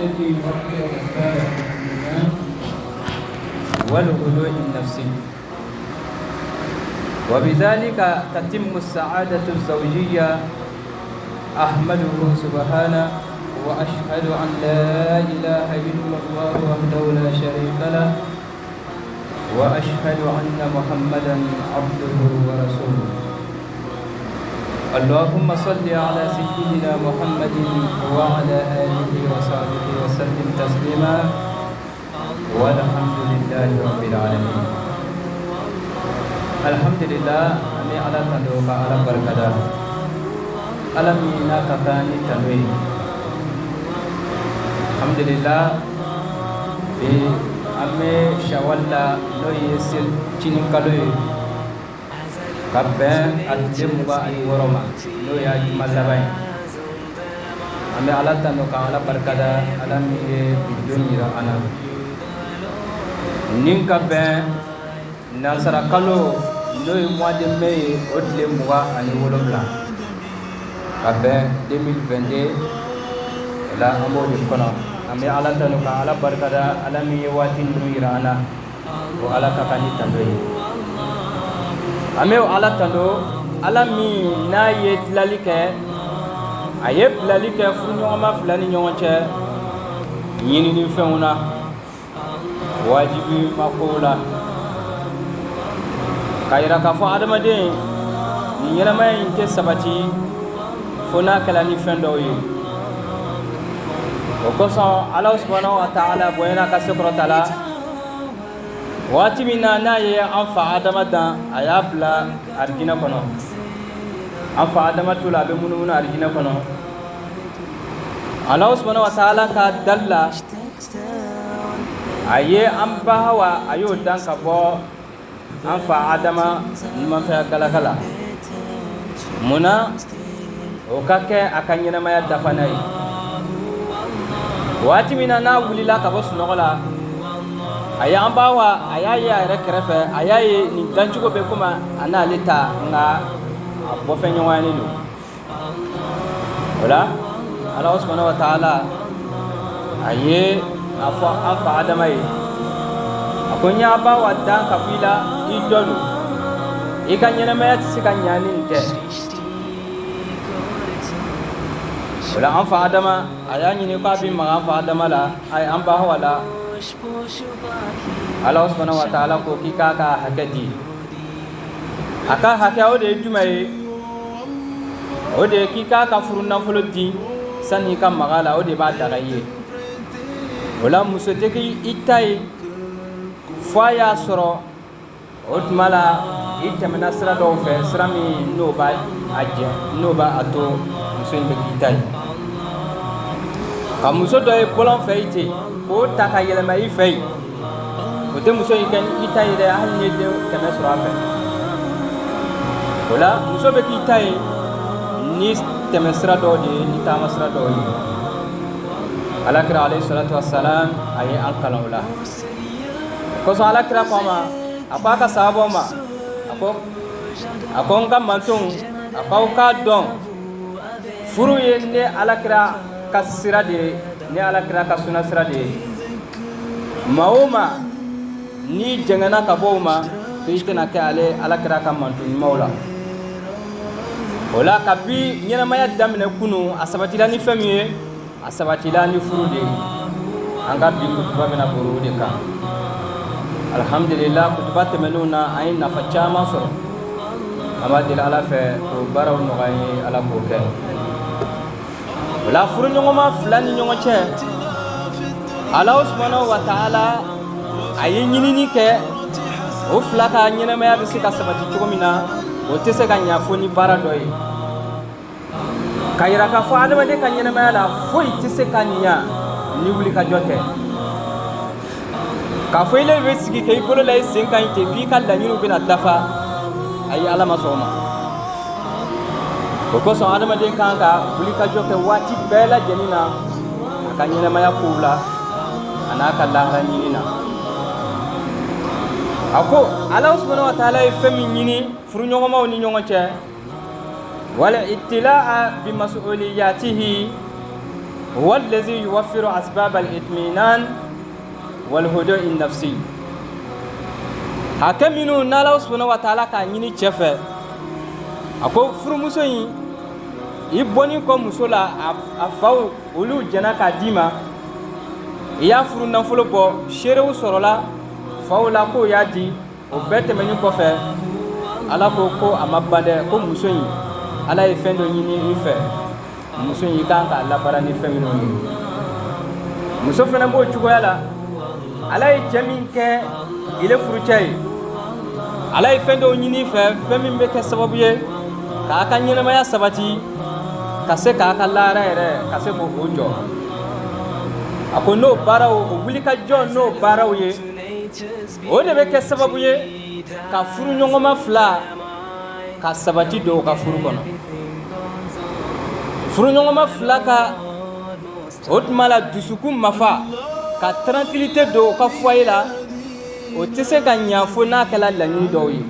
الذي يوقع أسباب الإيمان والغلو النفسي، وبذلك تتم السعادة الزوجية. أحمده سبحانه وأشهد أن لا إله إلا الله وحده لا شريك له، وأشهد أن محمدا عبده ورسوله. اللهم صل على سيدنا محمد وعلى آله وصحبه وسلم تسليما، والحمد لله رب العالمين. الحمد لله أني على تدوك على بركة ألمينا كفاني تنوي. الحمد لله في أمي شوالا لو يسل تشين كلوي كبين أتجمع الورما لو يجمع لبين. أمي على تدوك على بركة ألمي بدنيا أنا نين كبين نانسرا كلو لو يمواد مي أدلي موا أني ولولا كبين 2022 la ambo di kono ambe ala tanu ka ala barkada ala mi watin duira ana o ala ka kani tandoy ambe ala tando ala mi na ye tlalike ayeb lalike fu nyoma fulani nyonche yini ni feuna wajibi makola kayira ka fo adama de ni yela may inte sabati fona kala ni fendo yi. Koso Allah subhanahu wa ta'ala boyna ka sukro tala wati mina na ye anfa adama dan ayabla arjina kono anfa adama tula be mununu arjina kono. Allah subhanahu wa ta'ala ka dalla aye amba hawa ayo dan ka bo anfa adama man fa galagala muna o kake akanyina maya dafanai wati mina na wulila ka bo sunogola aya ambawa aya ya rekrefe aya ni ganchugo be kuma ana leta nga bo fenyo wani no wala Allah subhanahu wa ta'ala aye afa adamai akonya bawa dan kabila idolu ikanyena mayat sikanyani nte wala anfa adama aya nyini ko abi ma anfa adama la ay amba wala Allah subhanahu wa ta'ala ko kika ka hakati aka hakya ode dumay ode kika ka furuna fulodi sani kam magala ode ba dagaye wala musote ki itai faya soro otmala itamna sira do fe sirami no ba aje no ba ato muso be itai kamuso do e bolon feite ko taka yelema yi fei ko te muso yikan itai de ahne de keme sura fe wala muso be itai ni keme sira do de ni tama sira do yi alakira alayhi salatu wassalam ayi alqala wala ko so alakira koma apaka sabo ma akon kam mantung akau ka don furu yenne alakira kasira de ni alakira kasuna sira de mauma ni jengana ka boma tishkena ka ale alakira ka mantun maula wala kabi nyana maya damne kunu asabatila ni famiye asabatila ni furu de anga bi kutuba bena buru de ka alhamdulillah kutuba temeluna ay nafa chama soro amadil ala fe ko baraw no gay ala ko ke wala furu nyongoma fulani nyongoche Allah subhanahu wa ta'ala ay nyinini ke o flaka nyina maya bisika sabati chugomina o tese ganya foni bara doy kayira ka fo adama de kanyina maya la fo tese kanya ni wuli ka jote ka fo ile besigi kay bolo lay 50 bi kala nyinu bina dafa ay ala masoma ko so adama de kanka wuli ka jote wati bela jenina kanyina maya kula anaka lahra nyina ako Allah subhanahu wa ta'ala fami nyini furu nyongo ma woni nyongo che wala ittilaa bi mas'uliyatihi huwa allazi yuwaffiru asbab al-itminan wal hudu'i nafsi. Hakaminu nala subhanahu wa ta'ala ka nyini chefe ako furumuso yi iboni ko musola afaw olu jana ka dima ya furu nafolo bo sherewu sorola fawla ko ya di o bete meni ko fe ala ko amabade ko muso yi ala e fendo nyini ife muso yi kan ka la barani femino yi muso fena bo chugo yala ala e jamin ke ile furu chay ala e fendo nyini fe femin be ke sababu ye ka aka nyina ya sabati ka se ka aka lara ere ka se mo ojo ako no barawo wuli ka jon no barawo ye o de be ke sababu ye ka furu nyongoma fla ka sabati do ka furu kono furu nyongoma fla ka otmala dusuku mafa ka tranquillité do ka foyela o tese ka nyafo na kala lanyi do yi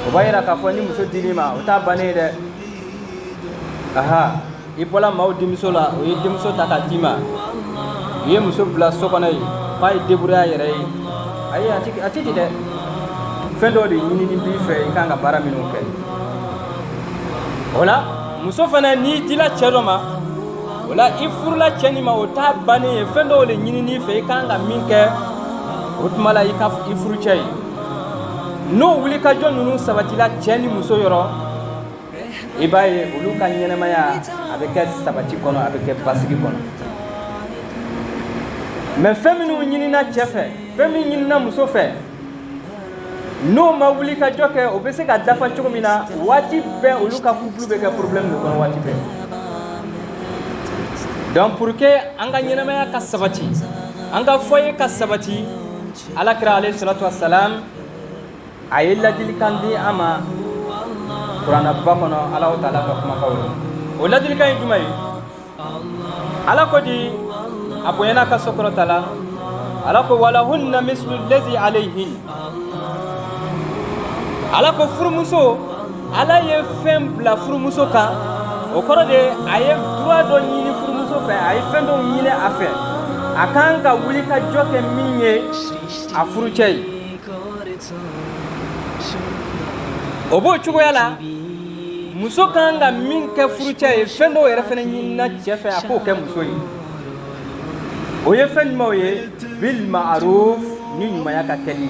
o bayira ka fo ni muso dinima o ta bane de aha ipola maw dimiso la o yi dimiso ta ka dima ye muso bla sokona yi pa yi debura yere yi ayi atiti de fendo de nyini ni bi fe kanga bara minu ke wala muso fana ni dila chedoma wala ifurla chenima o ta bane fendo le nyini ni fe kanga minke utmala ika ifuru chei no wuli ka jonu sabatila cheni muso yoro ibaye ulu ka nyenema ya avec sabati kono avec pasigi kono mais feminu nyini na chefe feminu nyini na muso fe no ma wuli ka joke o be se ka dafa chomina wati be ulu ka couple be ka problème do kono wati be donc pour que anga nyenema ya ka sabati anga foye ka sabati ala kira alayhi salatu wassalam ayilla dilikandi ama qur'ana bakono ala taala ka kuma kawlo o ladil kay jumay ala ko di aboyana ka sokoro tala ala ko wala hunna mislu allazi alayhin ala ko furumuso ala ye fembla furumuso ka o koro de aye droit do nyini furumuso fe aye fendo nyine afe akanka wuli ka joke minye afuru chei obo chugo yala muso kanga minke furu chei fendo yere fene nyina chefe ako ke muso yi oye fen moye bil ma'ruf ni nyuma yaka keli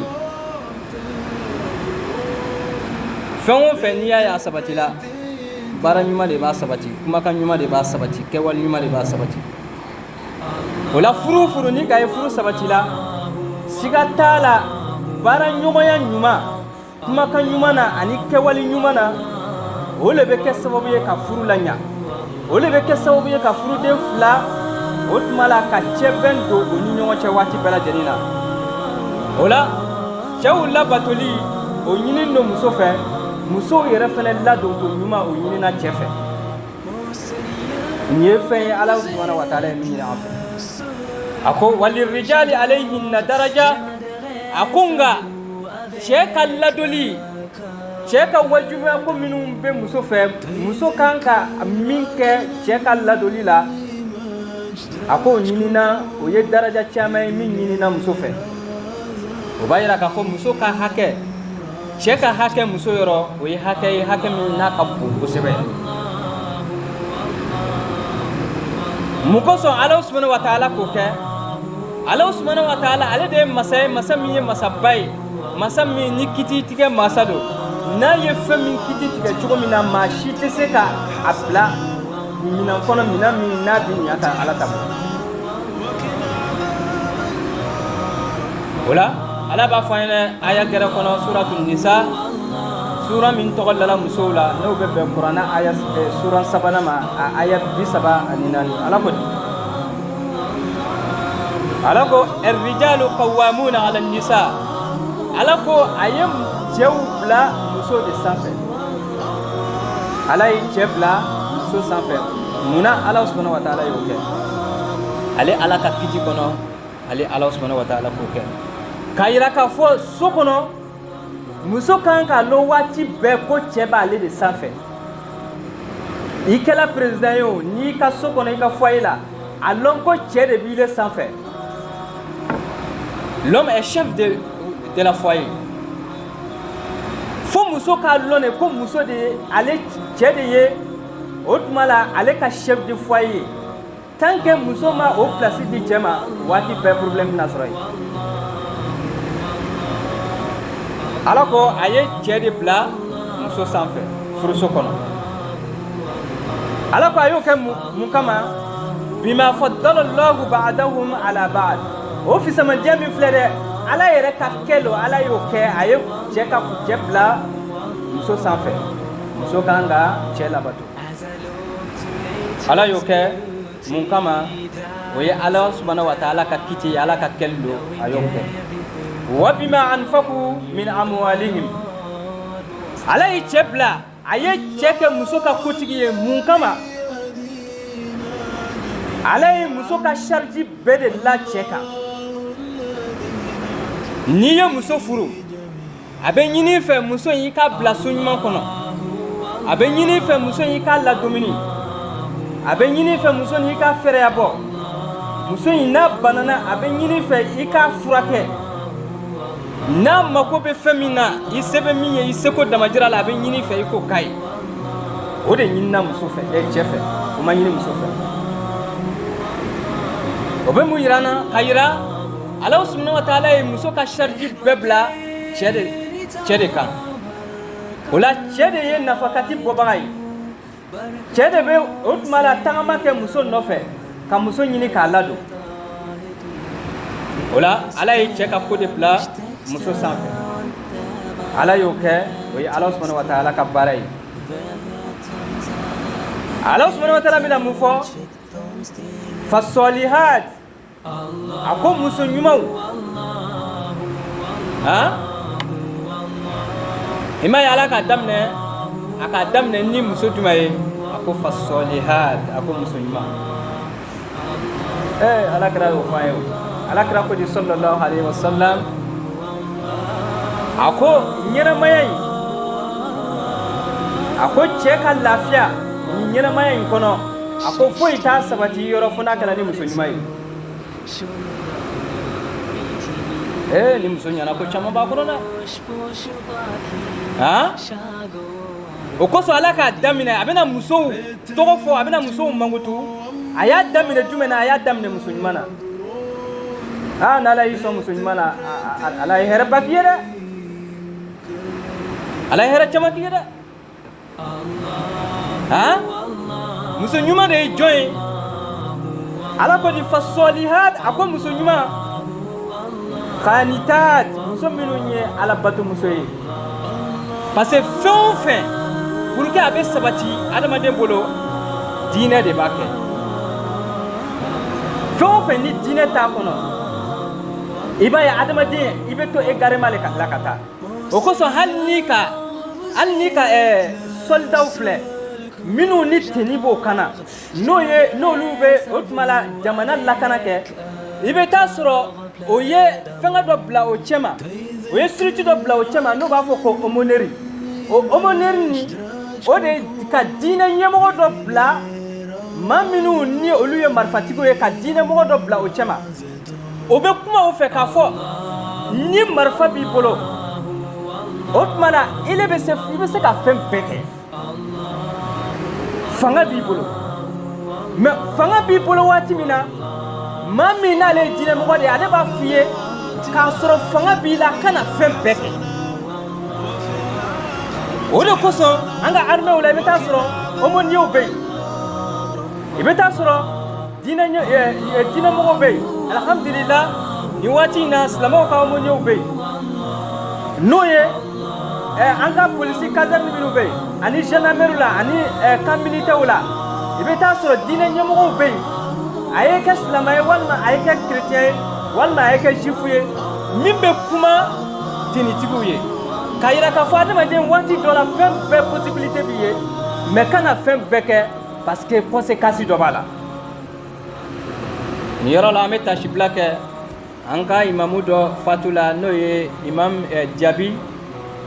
fenwo fenia ya sabatila bara nyuma de ba sabati kuma kan nyuma de ba sabati kewal nyuma de ba sabati wala furu ni kay furu sabatila sigatala bara nyuma ya nyuma kuma kan nyuma na ani kewal nyuma na ole be ke sababu ye ka furu lanya ole be ke sababu ye ka furu de fla otmala ka cheben do oni nyongo che wati bela janina ola chawla batoli o nyini no muso fe muso yere fele la do ko nyuma o nyini na chefe nye fe ala subhanahu wa ta'ala mi na afa ako walir rijali alayhin daraja akunga cheka ladoli cheka wajuba ko minum be muso fe muso kanka minke cheka ladoli la ako nyinina o ye daraja chama min nyinina muso fe o bayira ka fo muso ka hake cheka hake muso yoro o ye hake min na ka bu sebe mukoso ala subhanahu wa ta'ala ko ke ala subhanahu wa ta'ala ale de masami masabai masami ni kiti tige masado na ye fami kiti tige chugo mina ma shite se ka abla mina kono mina mi na bi aka ala tabu wala ala ba fayna aya gara kono suratul nisa sura min togalla musula no be qur'ana aya sura sabana ma aya bisaba aninani alako ar-rijalu qawwamuna 'ala an-nisa alako ayam jewbla muso de sanfe alay jebla muso sanfe muna ala subhanahu wa ta'ala yoke ale ala ka kiti kono ale ala subhanahu wa ta'ala ko ke kayira ka fo sokono muso kan ka lo wati be ko cheba ale de sanfe i kɛla président ye o n'i ka so kɔnɔ i ka foyer la a lɔn ko cɛ de b'i le sanfɛ. L'homme est chef de la foyer. Fo muso k'a lɔn de ko muso de ye ale cɛ de ye o tuma la ale ka chef de foyer. Tant que muso ma o place di cɛ ma waati bɛɛ problème bɛna sɔrɔ yen. Ala ko a ye cɛ de bila muso sanfɛ furuso kɔnɔ. Ala ko a y'o kɛ mun kama? Bima faddala Allahu ba'dahum ala ba'd. O fisamandiya min filɛ dɛ, Ala yɛrɛ ka kɛ lo, Ala y'o kɛ, a ye cɛ ka cɛ bila muso sanfɛ. Muso kan ka cɛ labato. Ala y'o kɛ mun kama? O ye Ala subhanahu wa ta'ala ka kiti, Ala ka kɛ lo, a y'o kɛ. Wa bima anfaqu min amwalihim. Ala ye cɛ bila, a ye cɛ kɛ muso ka kotigi ye mun kama? Ala ye muso ka charge bɛɛ de la cɛ kan. N'i ye muso furu, a bɛ ɲini fɛ muso in ka bila so ɲuman kɔnɔ, a bɛ ɲini fɛ muso in ka ladumuni, a bɛ ɲini fɛ muso in ka fɛrɛya bɔ, muso in n'a banana a bɛ ɲini fɛ i ka furakɛ, n'a mako bɛ fɛn min na i se bɛ min ye i seko damajira la a bɛ ɲini fɛ i k'o k'a ye. O de ɲinina muso fɛ, cɛ fɛ, o ma ɲini muso fɛ. O bɛ mun yira na? Ka yira Ala subhanahu wa ta'ala ye muso ka charge bɛɛ bila cɛ de kan. O la cɛ de ye nafakati bɔbaga ye. Cɛ de bɛ o tuma la tagama kɛ muso nɔfɛ ka muso ɲini k'a ladon. O la Ala ye cɛ ka ko de bila muso sanfɛ. Ala y'o kɛ, o ye Ala subhanahu wa ta'ala ka baara ye. Ala subhanahu wa ta'ala bɛna mun fɔ? Fasolihat. A ko muso ɲumanw. I ma ye Ala k'a daminɛ, a k'a daminɛ ni muso jumɛn ye? A ko fasolihat, a ko muso ɲuman. Ala kira y'o fɔ an ye o. Ala kira ko di sallallahu alayhi wa sallam. A ko ɲɛnamaya in, a ko cɛ ka lafiya ni ɲɛnamaya in kɔnɔ, a ko foyi t'a sabati yɔrɔ fo n'a kɛra ni muso ɲuman ye. Ni muso ɲana ko caman b'a kɔnɔ dɛ. O kosɔn Ala k'a daminɛ a bɛna musow tɔgɔ fɔ, a bɛna musow mankutu. A y'a daminɛ jumɛn na? A y'a daminɛ muso ɲuman na. N'Ala y'i sɔn muso ɲuman na, Ala ye hɛrɛ ba k'i ye dɛ. Ala ye hɛrɛ caman k'i ye dɛ. Muso ɲuman de ye jɔn ye? Ala ko di fasolihat, a ko muso ɲuman. Qanitat, muso minnu ye Ala bato muso ye. Parce que fɛn o fɛn pour que a bɛ sabati adamaden bolo, diinɛ de b'a kɛ. Fɛn o fɛn ni diinɛ t'a kɔnɔ, i b'a ye adamaden i bɛ to égarément la ka taa. O kosɔn hali n'i ka soldaw filɛ minnu ni teni b'o kana, n'olu bɛ o tuma la jamana lakana kɛ, i bɛ taa sɔrɔ o ye fɛngɛ dɔ bila o cɛ ma, o ye siriti dɔ bila o cɛ ma n'o b'a fɔ ko aumônerie. O aumônerie ni o de ka diinɛ ɲɛmɔgɔ dɔ bila maa minnu ni olu ye marifatigiw ye, ka diinɛ mɔgɔ dɔ bila o cɛ ma. O bɛ kuma o fɛ k'a fɔ ni marifa b'i bolo, o tuma na i bɛ se ka fɛn bɛɛ kɛ. Fanga b'i bolo, mais fanga b'i bolo waati min na, maa min n'ale ye diinɛmɔgɔ de ye, ale b'a f'i ye k'a sɔrɔ fanga b'i la kana fɛn bɛɛ kɛ. O de kosɔn an ka armɛw la i bɛ taa sɔrɔ aumôniers bɛ yen, i bɛ taa sɔrɔ diinɛmɔgɔw bɛ yen. Alhamdulillah nin waati in na silamɛw ka aumôniers bɛ yen, n'o ye an ka polisi caserne minnu bɛ yen, ani gendarmerie la, ani camp militaire la, i bɛ taa sɔrɔ diinɛ ɲɛmɔgɔw bɛ yen. A ye kɛ silamɛ ye walima a ye kɛ chrétien ye walima a ye kɛ juif ye, min bɛ kuma tinitigiw ye, k'a yira k'a fɔ adamaden waati dɔ la fɛn bɛɛ possibilité b'i ye, mais kana fɛn bɛɛ kɛ parce que conséquence dɔ b'a la. Nin yɔrɔ la an bɛ tasibila kɛ an ka imamu dɔ fatu la n'o ye imam Jabi,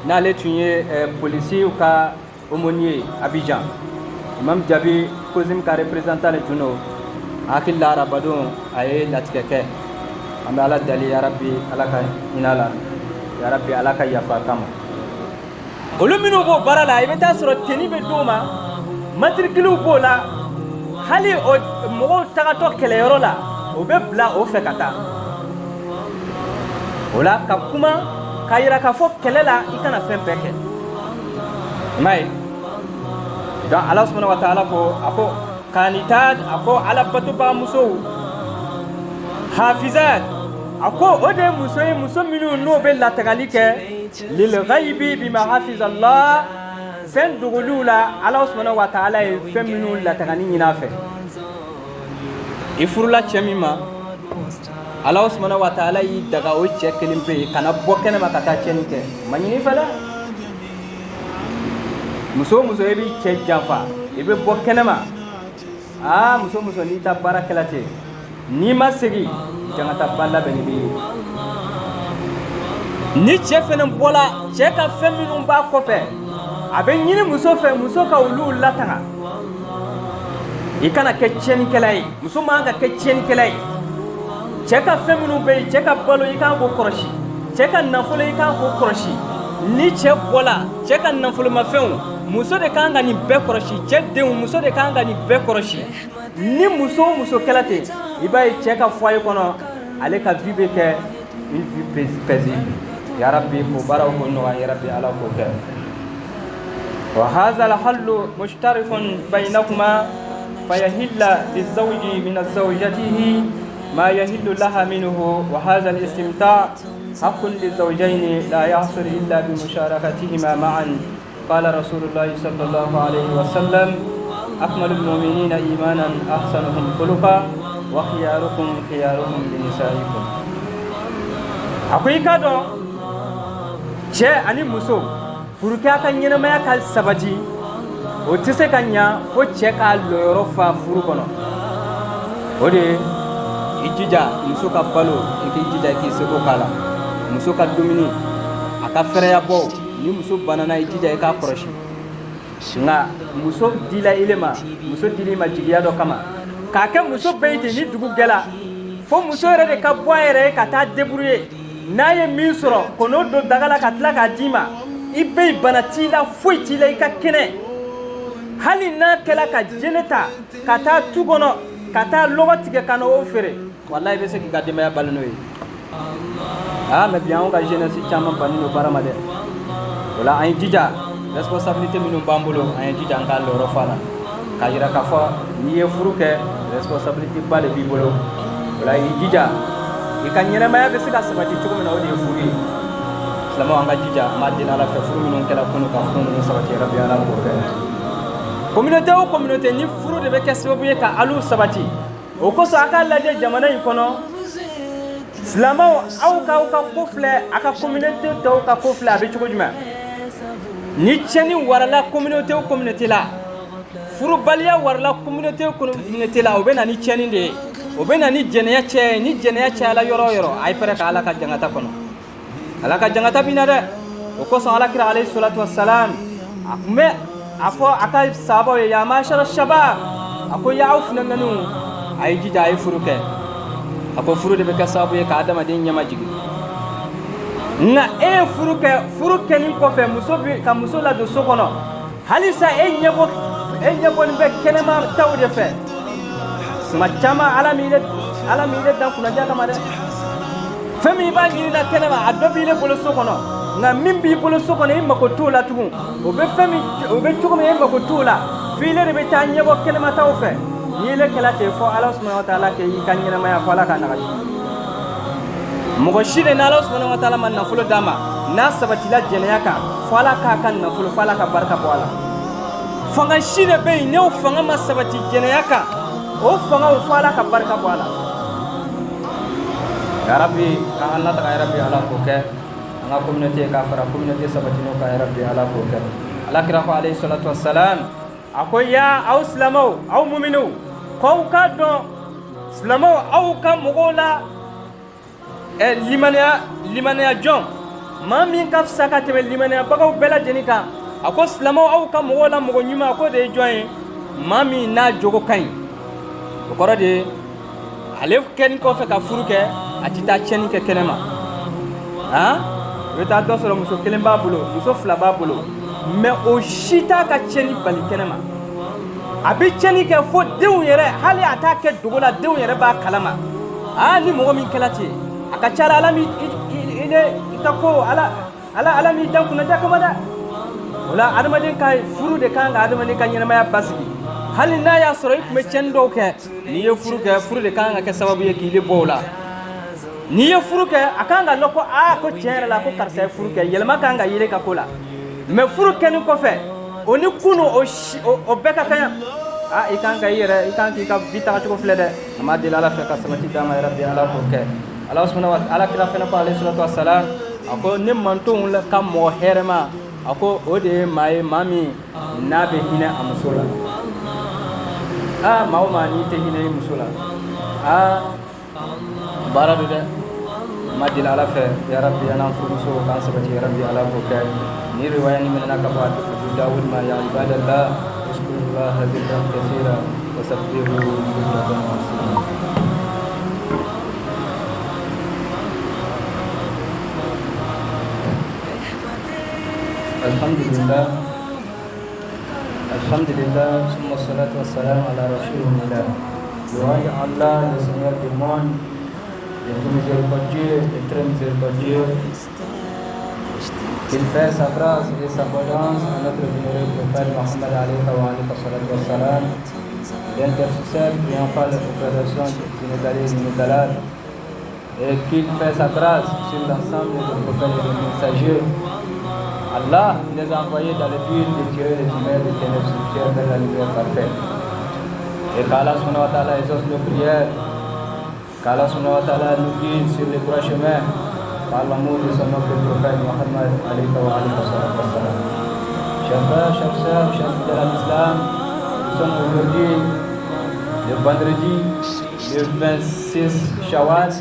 n'ale tun ye polisiw ka aumônier ye Abidjan. imam jabi kozim ka representant le tuno akil la rabadon ay latkeke am ala dali ya rabbi alaka inala ya rabbi alaka yafa kama olu minu bo barala ibeta soro teni be doma matricule bo la hali o mo tagato kele yoro la o be bla o fe kata ola ka kuma kayira ka fo kele la ikana fen peke mai dan Allah subhanahu wa ta'ala ko ako kanitad ako ala batuba muso hafizat ako ode muso minu no be la tagalike lil ghaibi bima hafiz Allah fen dugulula Allah subhanahu wa ta'ala fen minu la tagani nyina fe ifurula chemima Allah subhanahu wa ta'ala yi daga o chekelin pe kana bokene makata chenike manyini fala muso ebi che janfa ebe bokene ma muso ni ta barakalate ni masegi jangata balla be ni ni che fenen bola che ka feminu ba ko fe abe nyini muso ka ulu latanga ikana ke cheni kelai muso ma ga ke cheni kelai che ka feminu be che ka balo ikan ko koroshi che ka nafulo ikan ko koroshi ni che bola che ka nafulo ma fen muso de kanga ni be koroshi che de muso de kanga ni be koroshi ni muso kelate ibai che ka foye kono ale ka vibe ke une vie paisible ya rabbi ko baraw ko no ya rabbi ala ko ke wa hadha al hallu mushtarakun bainakuma fayahilla lizawji min azwajatihi ma yahillu laha minhu wa hadha al istimta' haqqun lizawjayn la yahsul illa bi musharakatihima ma'an qala rasulullah sallallahu alaihi wasallam akmalul mu'minina imanan ahsanuhum khuluqa wa khiyarukum li nisaikum akwai kado che ani muso furuka kan yana maya kal sabaji o tise kanya fo che ka loyoro fa furu kono ode ijija muso ka balo nke ijija ki seko kala muso ka domini aka fere ya bo ni muso banana ijija ka koroshi nga muso dila ilema muso dilima jigiya do kama ka ke muso beite ni dugu gela fo muso re de ka boyere ka ta débrouiller naye min soro kono do dagala ka tla ka dima ibe banati la foiti la ka kene hali na kala ka jeneta ka ta tugono ka ta lobati ke kana ofere wallahi be se ki gadima ya balno yi me bien on ka jeunesse chama banino baramade wala ay jija responsabilité minu bambulo ay jija ngal lo rofala ka jira ka fa ni e furuke responsabilité bale bi bolo wala ay jija ikanyena maya be sika sabati tuko na odi furi islamo anga jija madina la fa furu non kala kono ka furu non sabati rabbi ala ko ka communauté ni furu de be kesobu ka alu sabati o ko sa aka la de jamana ikono islamo au ka kofle aka communauté to ka kofle abi tuko juma ni cheni warala communauté la furu balia warala communauté la o be na ni cheni de o be na ni jeneya che ala yoro ay pare ka ala ka jangata kono ala ka jangata bina de o ko so ala kira alayhi salatu wassalam akme afo aka sabo ya mashara shabab ako ya auf nanganu ay jija ay furuke ako furu de be ka sabo ya ka adama de nyama jigi na furuke ni ko fe muso la do so kono halisa e nyebo ni be kenema tawde fe macama alamile dan kuna jaka made fami ba ngiri na kenema adobile bolo sokono na mimbi bolo sokono imma ko tola tugun o be tugun imma ko tola file de be tanye bo kenema tawfe ni le kala te fo Allah subhanahu wa ta'ala ke yikanyina ma fala kana mo shire na Allah subhanahu wa ta'ala man na fulo dama na sabati la jeneyaka fala ka kan na fulo fala ka barka bola fanga shire be ne o fanga ma sabati jeneyaka o fanga o fala ka barka bola ya rabbi ka Allah ta ya rabbi ala ko ke anga communauté ka fara communauté sabati no ka ya rabbi ala ko ke ala kira ko alayhi salatu wassalam akoya aw islamo aw mu'minu ko ka do islamo aw ka mogola limaniya jon ma min ka saka tebe limaniya bagaw bela jenika ako islamo aw ka mogola mogo nyuma ko de joye maa min n'a jogo ka ɲi o kɔrɔ de ye ale kɛni kɔfɛ ka furu kɛ a tɛ taa tiɲɛni kɛ kɛnɛ ma i bɛ taa dɔ sɔrɔ muso kelen b'a bolo muso fila b'a bolo mais o si t'a ka tiɲɛni bali kɛnɛ ma a bɛ tiɲɛni kɛ fo denw yɛrɛ hali a t'a kɛ dogo la denw yɛrɛ b'a kalama ni mɔgɔ min kɛla ten a ka ca la ala min i ka ko ala min dan kunna kama dɛ o la adamaden ka furu de kan ka adamaden ka ɲɛnamaya basigi hali n'a y'a sɔrɔ i tun bɛ tiɲɛni dɔw kɛ n'i ye furu kɛ furu de kan ka kɛ sababu ye k'i bɔ o la n'i ye furu kɛ a kan ka lɔn ko ko tiɲɛ yɛrɛ la ko karisa ye furu kɛ yɛlɛma kan ka yɛlɛ ka ko la mais furu kɛni kɔfɛ o ni kunu o bɛɛ ka kan i kan k'i ka vie tagacogo filɛ dɛ a ma deli ala fɛ ka sabati d'a ma yarabi ala k'o kɛ ala subhanahu wa ala kira fɛnɛ ko alayhi salatu wassalam a ko ne mantonw ka mɔgɔ hɛrɛma a ko o de ye maa ye maa min n'a bɛ hinɛ a muso la maa o maa n'i tɛ hinɛ i muso la baara do dɛ ma deli ala fɛ yarabi an furumuso k'an sabati yarabi ala k'o kɛ ni riwaya ni minɛna ka bɔ Abu Dawud ma ya ibadallah uskurullaha dhikran kathira wa sabbihuhu bukratan wa asila. Alhamdulillah, summa salatu wassalam ala rasulillah. Louange à Allah, le Seigneur du monde, le tout miséricordieux, le très miséricordieux. Qu'il fait sa grâce et sa bonance à notre vénéré prophète Mohammed alayhi salatu wassalam, l'intercesseur triomphal auprès de son Sénégalais Sénégalais, et qu'il fait sa grâce sur l'ensemble des prophètes et des messagers. Allah les a envoyés dans le but de tirer les humains des ténèbres spirituelles vers la lumière parfaite. Et qu'Allah subhanahu wa ta'ala exauce nos prières, qu'Allah subhanahu wa ta'ala nous guide sur les droits chemins par l'amour de son noble prophète Mohammed alayhi salatu wassalam. Chers frères, chers sœurs, chers fidèles à l'islam, nous sommes aujourd'hui le vendredi le 26 Shawwal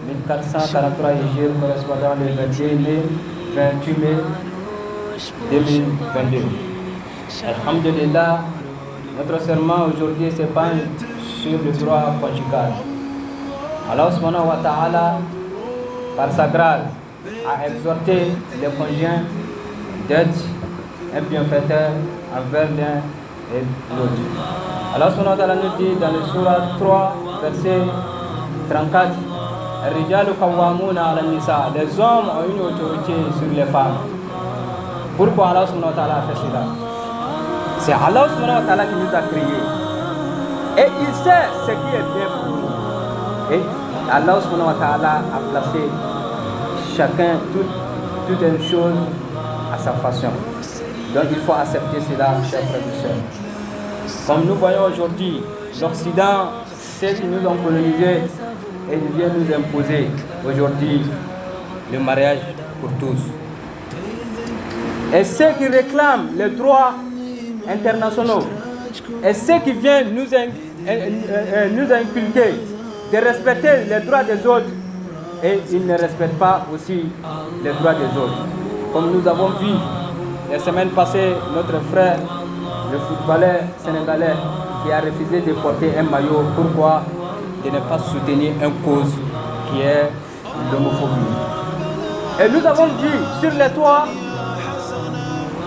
1443 Hijri correspondant le 28 mai 2022. Alhamdulillah, notre serment aujourd'hui s'épanche sur le droit conjugal. Allah subhanahu wa ta'ala, par sa grâce, a exhorté les conjoints d'être un bienfaiteur envers l'un et l'autre. Allah subhanahu wa ta'ala nous dit dans le surah 3, verset 34, Rijalu qawwamuna ala nisa, les hommes ont une autorité sur les femmes. Pourquoi Allah subhanahu wa ta'ala a fait cela? C'est Allah subhanahu wa ta'ala qui nous a créés. Et il sait ce qui est bien pour nous. Et Allah subhanahu wa ta'ala a placé chacun, toute une chose à sa façon. Donc il faut accepter cela, chers frères et sœurs. Comme nous voyons aujourd'hui, l'Occident, ceux qui nous ont colonisés, et ils viennent nous imposer aujourd'hui le mariage pour tous. Et ceux qui réclament les droits internationaux, et ceux qui viennent nous inculquer de respecter les droits des autres, et ils ne respectent pas aussi les droits des autres. Comme nous avons vu les semaines passées, notre frère, le footballeur sénégalais, qui a refusé de porter un maillot. Pourquoi? De ne pas soutenir une cause qui est l'homophobie. Et nous avons vu sur les toits,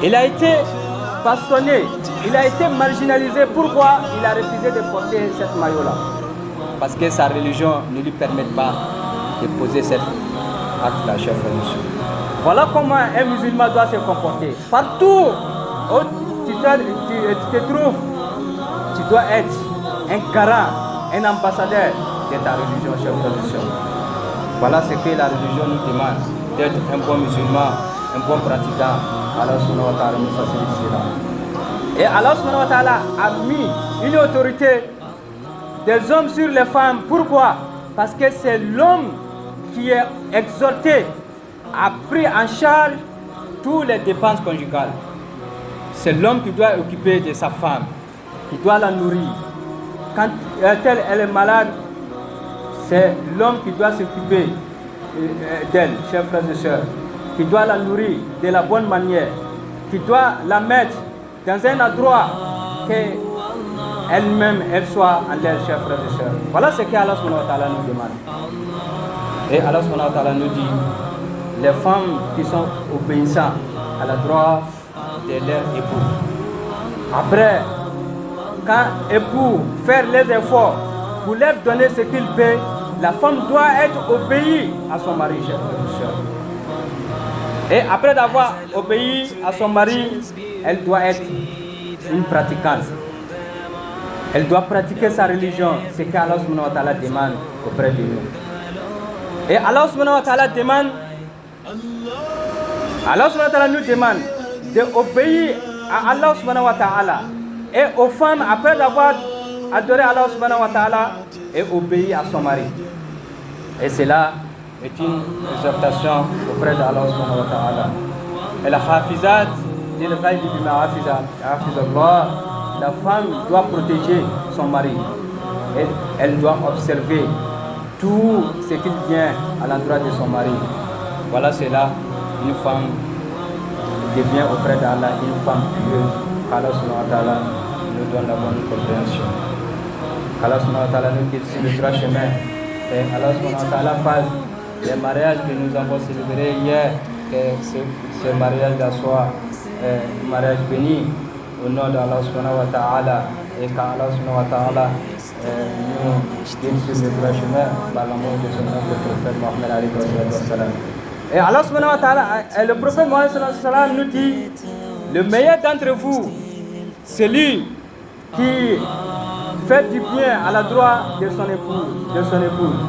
il a été bastonné, il a été marginalisé. Pourquoi il a refusé de porter cette maillot-là? Parce que sa religion ne lui permet pas de poser cet acte-là, chers frères et sœurs. Voilà comment un musulman doit se comporter. Partout où tu te trouves, tu dois être un garant, un ambassadeur de ta religion, chers frères et sœurs. Voilà ce que la religion nous demande, d'être un bon musulman, un bon pratiquant. Allah subhanahu wa ta'ala nous facilite cela. Et Allah subhanahu wa ta'ala a mis une autorité des hommes sur les femmes. Pourquoi? Parce que c'est l'homme qui est exhorté, a pris en charge toutes les dépenses conjugales. C'est l'homme qui doit occuper de sa femme, qui doit la nourrir. Quand elle est malade, c'est l'homme qui doit s'occuper d'elle, chers frères et sœurs, qui doit la nourrir de la bonne manière, qui doit la mettre dans un endroit elles-mêmes, elles soient en l'air, chers frères et sœurs. Voilà ce qu'Allah subhanahu wa ta'ala nous demande. Et Allah subhanahu wa ta'ala nous dit, les femmes qui sont obéissantes à la droit de leur époux. Après, quand époux faire les efforts pour leur donner ce qu'il paie, la femme doit être obéie à son mari, chers frères et sœurs. Et après d'avoir obéi à son mari, elle doit être une pratiquante. Elle doit pratiquer sa religion, ce qu'Allah subhanahu wa ta'ala demande auprès de nous. Et Allah subhanahu wa ta'ala nous demande d'obéir à Allah subhanahu wa ta'ala. Et aux femmes, après d'avoir adoré Allah subhanahu wa ta'ala, et obéir à son mari. Et cela est une exhortation auprès d'Allah subhanahu wa ta'ala. Et la hafizat, la femme doit protéger son mari. Et elle doit observer tout ce qui vient à l'endroit de son mari. Voilà cela, une femme devient auprès d'Allah une femme pieuse. Allah subhanahu wa ta'ala nous donne la bonne compréhension. Allah subhanahu wa ta'ala nous guide sur le droit chemin. Et Allah subhanahu wa ta'ala fasse les mariages que nous avons célébrés hier, que ce mariage-là soit un mariage béni au nom d'Allah subhanahu wa ta'ala. Et qu'Allah subhanahu wa ta'ala nous guide sur le droit chemin par l'amour de son nom, le prophète Mohammed alayhi wa sallam. Et Allah subhanahu wa ta'ala, le prophète Mohammed sallallahu alayhi wa sallam nous dit, le meilleur d'entre vous, celui qui fait du bien à la droite de son épouse.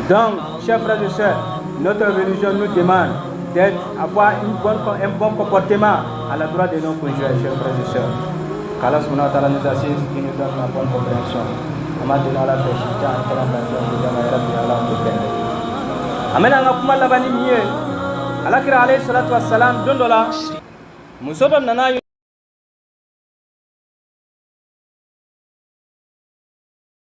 Donc, chers frères et sœurs, notre religion nous demande d'avoir un bon comportement à la droite de nos conjoints, chers frères et sœurs. Qu'Allah subhanahu wa ta'ala nous assiste, qui nous donne la bonne compréhension. Amen. Ala kira alayhi salatu wassalam don dola muso dɔ nana